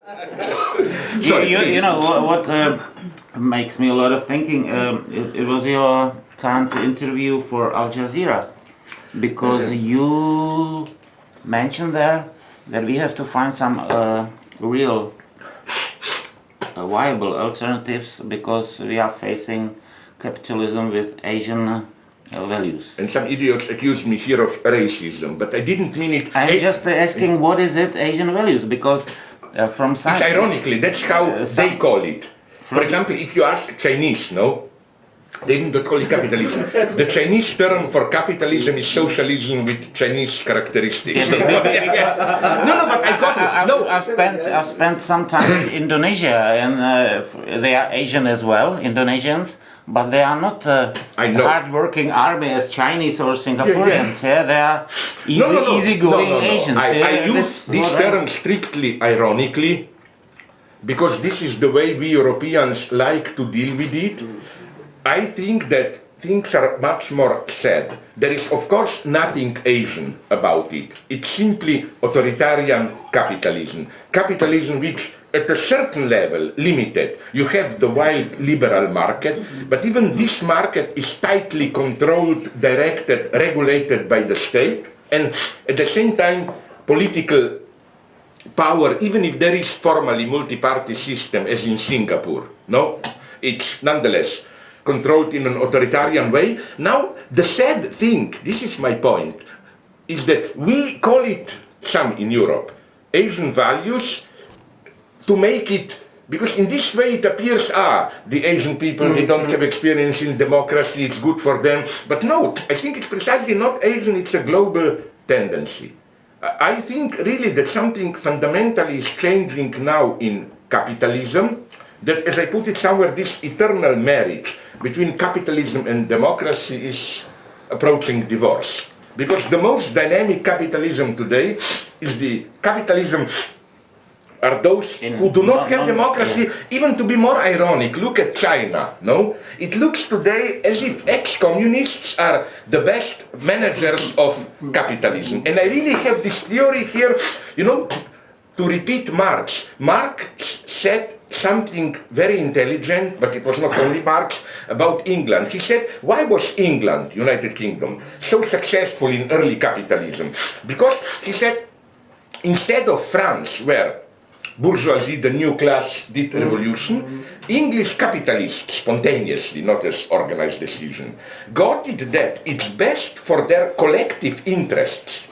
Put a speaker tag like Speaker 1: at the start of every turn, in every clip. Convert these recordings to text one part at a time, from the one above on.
Speaker 1: You know what makes me a lot of thinking. It was your current interview for Al Jazeera, because you mentioned there that we have to find some real viable alternatives because we are facing capitalism with Asian values.
Speaker 2: And some idiots accuse me here of racism, but I didn't mean it.
Speaker 1: I'm just asking, what is it, Asian values? Because from some...
Speaker 2: It's ironically, that's how they call it. For example, if you ask Chinese, they don't call it capitalism. The Chinese term for capitalism is socialism with Chinese characteristics.
Speaker 1: Yeah,
Speaker 2: but I got it.
Speaker 1: I've spent some time in Indonesia, and they are Asian as well, Indonesians. But they are not hard-working army as Chinese or Singaporeans. Yeah. They are easygoing Asians.
Speaker 2: I use this term strictly ironically because this is the way we Europeans like to deal with it. I think that things are much more sad. There is, of course, nothing Asian about it. It's simply authoritarian capitalism. Capitalism which, at a certain level, limited. You have the wild liberal market, but even this market is tightly controlled, directed, regulated by the state, and at the same time, political power, even if there is formally multi-party system, as in Singapore, it's nonetheless controlled in an authoritarian way. Now, the sad thing, this is my point, is that we call it, some in Europe, Asian values, to make it, because in this way it appears, the Asian people, they don't have experience in democracy, it's good for them. But no, I think it's precisely not Asian, it's a global tendency. I think really that something fundamentally is changing now in capitalism, that, as I put it somewhere, this eternal marriage between capitalism and democracy is approaching divorce. Because the most dynamic capitalism today is the capitalism are those who do not have democracy. Even to be more ironic, look at China, It looks today as if ex-communists are the best managers of capitalism. And I really have this theory here, to repeat Marx. Marx said something very intelligent, but it was not only Marx, about England. He said, why was England, United Kingdom, so successful in early capitalism? Because, he said, instead of France, where bourgeoisie, the new class, did revolution, English capitalists, spontaneously, not as organized decision, got it that it's best for their collective interests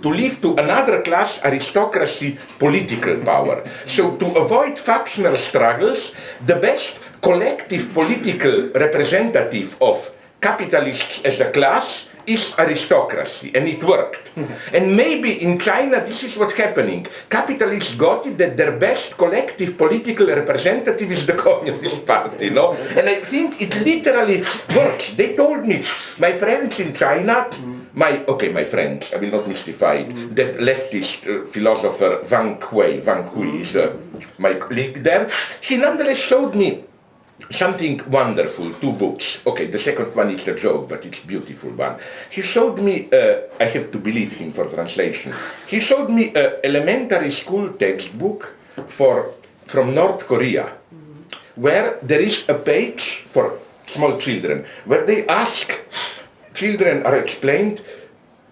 Speaker 2: to leave to another class aristocracy political power. So to avoid factional struggles, the best collective political representative of capitalists as a class is aristocracy, and it worked. And maybe in China this is what's happening. Capitalists got it that their best collective political representative is the Communist Party, And I think it literally works. They told me, my friends in China, my friends, I will not mystify it, that leftist philosopher Wang Hui is my colleague there, he nonetheless showed me something wonderful, 2 books. Okay, the second one is a joke, but it's a beautiful one. He showed me, I have to believe him for translation, he showed me an elementary school textbook from North Korea, where there is a page for small children, where they ask, children are explained,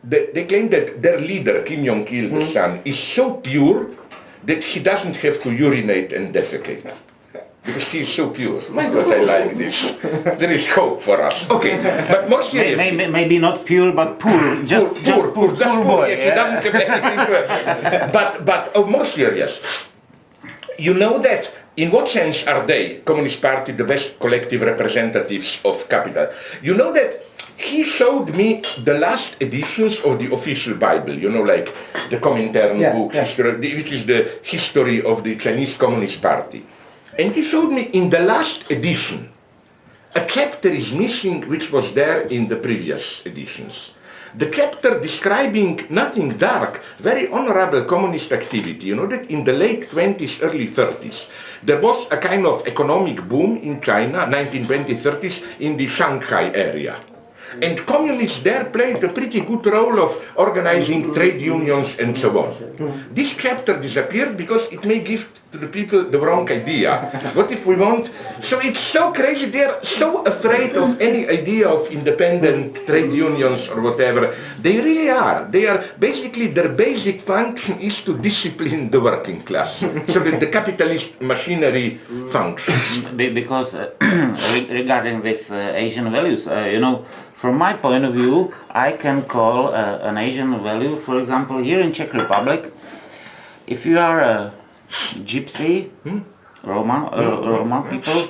Speaker 2: they claim that their leader, Kim Jong-il, the son, is so pure that he doesn't have to urinate and defecate. Because he is so pure. My God, I like this. There is hope for us. Okay, but more seriously.
Speaker 1: Maybe not pure, but poor. Just poor boy.
Speaker 2: Yeah, he doesn't have anything to But more serious. You know that, in what sense are they, Communist Party, the best collective representatives of capital? You know that he showed me the last editions of the official Bible, like the Comintern book, which is the history of the Chinese Communist Party. And he showed me in the last edition, a chapter is missing which was there in the previous editions. The chapter describing nothing dark, very honorable communist activity. That in the late 20s, early 30s, there was a kind of economic boom in China, 1920s, 30s, in the Shanghai area. And communists there played a pretty good role of organizing trade unions and so on. This chapter disappeared because it may give to the people the wrong idea. What if we want? So it's so crazy, they're so afraid of any idea of independent trade unions or whatever. They really are. They are basically, their basic function is to discipline the working class so that the capitalist machinery functions.
Speaker 1: Because regarding this Asian values, from my point of view, I can call an Asian value, for example, here in Czech Republic, if you are a gypsy, Roma people,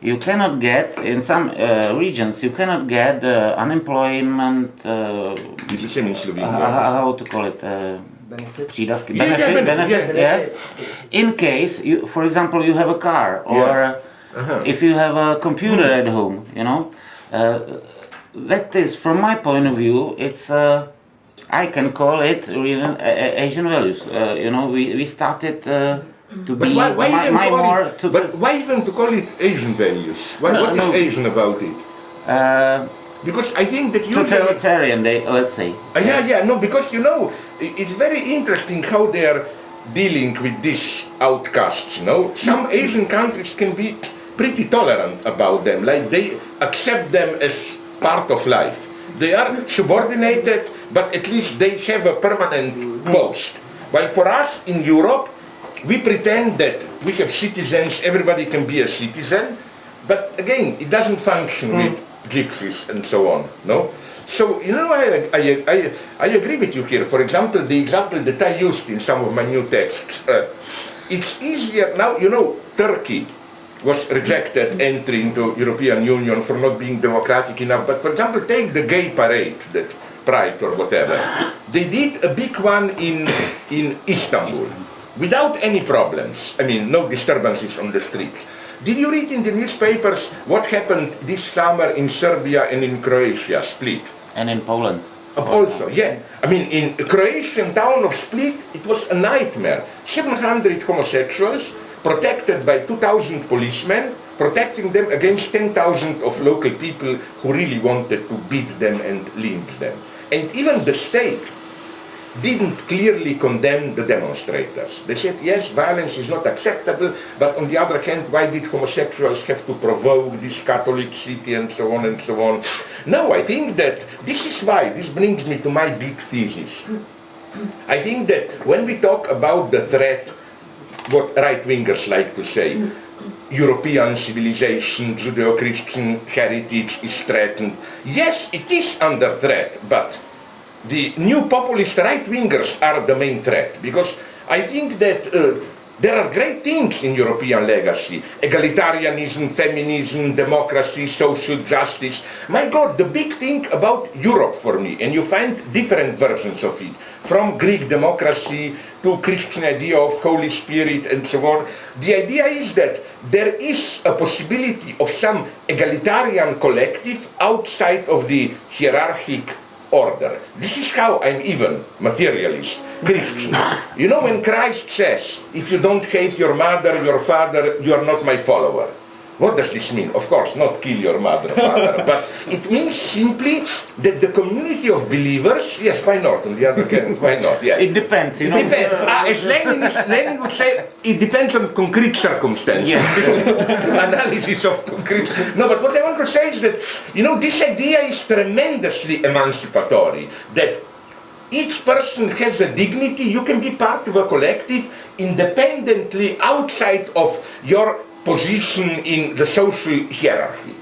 Speaker 1: you cannot get, in some regions, you cannot get unemployment, how to call it, přídavky, benefits, yeah. In case, for example, you have a car, or if you have a computer at home, that is, from my point of view, it's I can call it Asian values. We started to be more.
Speaker 2: But why even to call it Asian values? What is Asian about it? Because I think that usually
Speaker 1: totalitarian, let's say.
Speaker 2: Because it's very interesting how they are dealing with these outcasts. Some Asian countries can be pretty tolerant about them, like they accept them as part of life. They are subordinated, but at least they have a permanent post. While for us in Europe, we pretend that we have citizens, everybody can be a citizen, but again, it doesn't function with gypsies and so on, no? So, I agree with you here. For example, the example that I used in some of my new texts, it's easier now, Turkey was rejected entry into European Union for not being democratic enough. But for example, take the gay parade, that Pride or whatever. They did a big one in Istanbul without any problems. I mean, no disturbances on the streets. Did you read in the newspapers what happened this summer in Serbia and in Croatia, Split?
Speaker 1: And in Poland.
Speaker 2: Also, yeah. I mean, in the Croatian town of Split, it was a nightmare. 700 homosexuals, protected by 2,000 policemen, protecting them against 10,000 of local people who really wanted to beat them and lynch them. And even the state didn't clearly condemn the demonstrators. They said, yes, violence is not acceptable, but on the other hand, why did homosexuals have to provoke this Catholic city and so on and so on? No, I think that this is why, this brings me to my big thesis. I think that when we talk about the threat, what right-wingers like to say, European civilization, Judeo-Christian heritage is threatened. Yes, it is under threat, but the new populist right-wingers are the main threat, because I think that there are great things in European legacy. Egalitarianism, feminism, democracy, social justice. My God, the big thing about Europe for me, and you find different versions of it, from Greek democracy to Christian idea of Holy Spirit and so on. The idea is that there is a possibility of some egalitarian collective outside of the hierarchic order. This is how I'm even materialist, Christian. When Christ says, if you don't hate your mother, your father, you are not my follower. What does this mean? Of course, not kill your mother, father, but it means simply that the community of believers, yes, why not? On the other hand, why not? Yeah.
Speaker 1: It depends,
Speaker 2: It depends. As Lenin would say, it depends on concrete circumstances. Yeah. Analysis of concrete. No, but what I want to say is that, this idea is tremendously emancipatory, that each person has a dignity, you can be part of a collective independently outside of your position in the social hierarchy.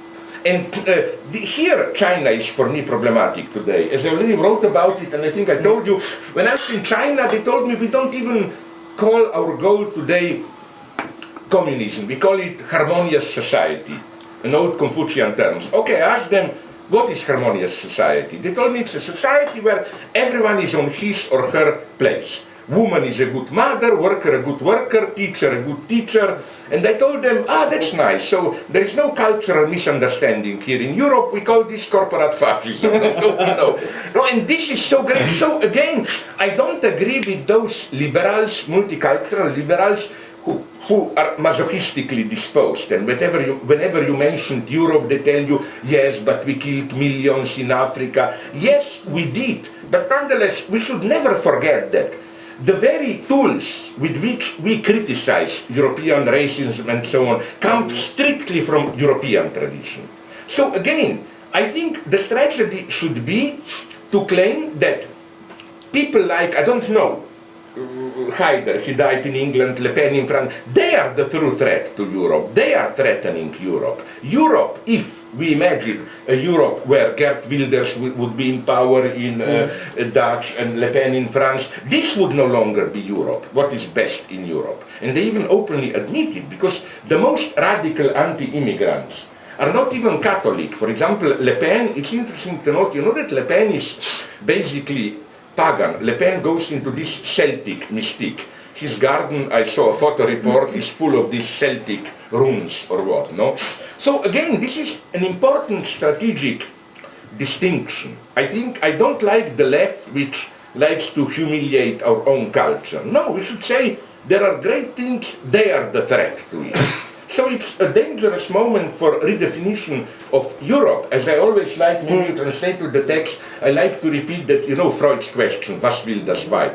Speaker 2: And here China is for me problematic today. As I already wrote about it, and I think I told you, when I was in China, they told me we don't even call our goal today communism, we call it harmonious society, in old Confucian terms. Okay, I asked them, what is harmonious society? They told me it's a society where everyone is on his or her place. Woman is a good mother, worker a good worker, teacher a good teacher. And I told them, that's nice. So there is no cultural misunderstanding here. In Europe, we call this corporate fascism. And this is so great. So again, I don't agree with those liberals, multicultural liberals, who who are masochistically disposed, and whenever you mentioned Europe, they tell you, yes, but we killed millions in Africa. Yes, we did, but nonetheless, we should never forget that the very tools with which we criticize European racism and so on come strictly from European tradition. So again, I think the tragedy should be to claim that people like, I don't know, Haider, he died in England, Le Pen in France, they are the true threat to Europe. They are threatening Europe. Europe, if we imagine a Europe where Geert Wilders would be in power in Dutch and Le Pen in France, this would no longer be Europe, what is best in Europe. And they even openly admit it, because the most radical anti-immigrants are not even Catholic. For example, Le Pen, it's interesting to note, you know that Le Pen is basically pagan. Le Pen goes into this Celtic mystique. His garden, I saw a photo report, is full of these Celtic runes or what, no? So again, this is an important strategic distinction. I don't like the left which likes to humiliate our own culture. No, we should say there are great things, they are the threat to it. So it's a dangerous moment for redefinition of Europe. As I always like, when you translate to the text, I like to repeat that, you know, Freud's question, was will das Weib?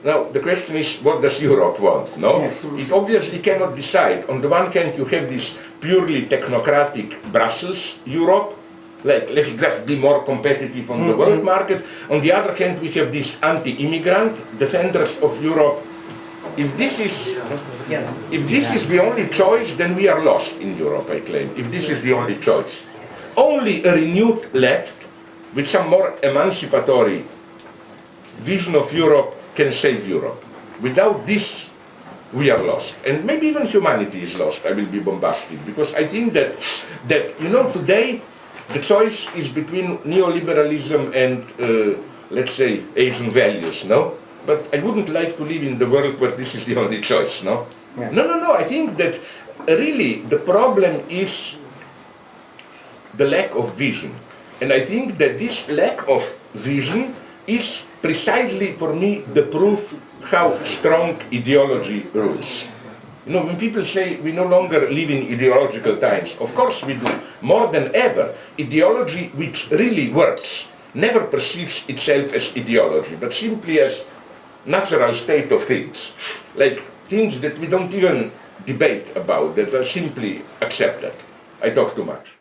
Speaker 2: Now, the question is, what does Europe want, no? It obviously cannot decide. On the one hand, you have this purely technocratic Brussels Europe, like, let's just be more competitive on the world market. On the other hand, we have these anti-immigrant defenders of Europe. If this is the only choice, then we are lost in Europe, I claim. If this is the only choice. Only a renewed left, with some more emancipatory vision of Europe, can save Europe. Without this, we are lost. And maybe even humanity is lost, I will be bombastic. Because I think that you know, today, the choice is between neoliberalism and, let's say, Asian values, no? But I wouldn't like to live in the world where this is the only choice, no? Yeah. No, I think that really the problem is the lack of vision. And I think that this lack of vision is precisely for me the proof how strong ideology rules. You know, when people say we no longer live in ideological times, of course we do. More than ever, ideology which really works never perceives itself as ideology, but simply as natural state of things, like things that we don't even debate about, that are simply accepted. I talk too much.